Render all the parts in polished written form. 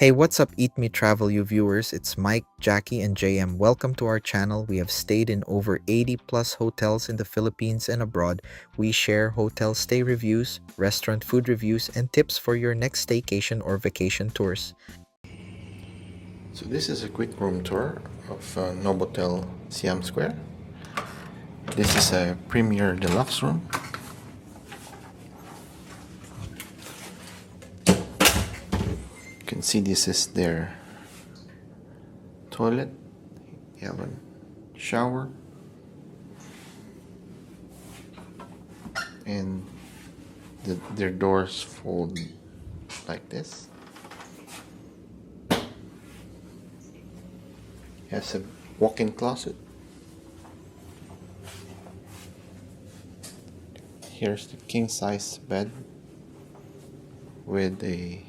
Hey, what's up, Eat Me Travel You viewers? It's Mike, Jackie, and JM. Welcome to our channel. We have stayed in over 80 plus hotels in the Philippines and abroad. We share hotel stay reviews, restaurant food reviews, and tips for your next staycation or vacation tours. So this is a quick room tour of Novotel Siam Square. This is a Premier Deluxe Room. You can see this is their toilet. You have a shower and their doors fold like this. It has a walk-in closet. Here's the king-size bed with a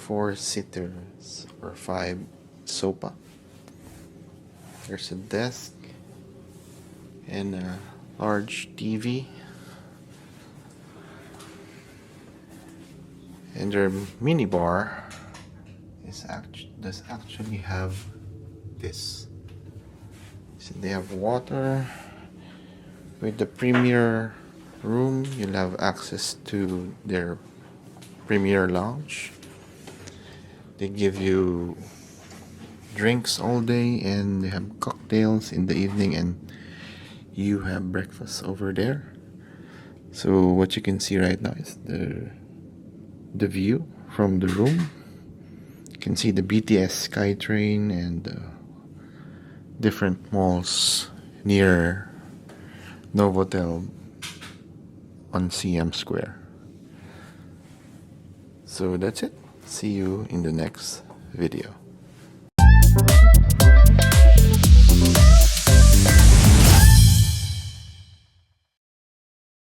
4-seaters or 5 sofa. There's a desk and a large TV. And their mini bar does actually have this. So they have water. With the premier room, you'll have access to their premier lounge. They give you drinks all day and they have cocktails in the evening, and you have breakfast over there. So what you can see right now is the view from the room. You can see the BTS Skytrain and different malls near Novotel on Siam Square. So that's it. See you in the next video.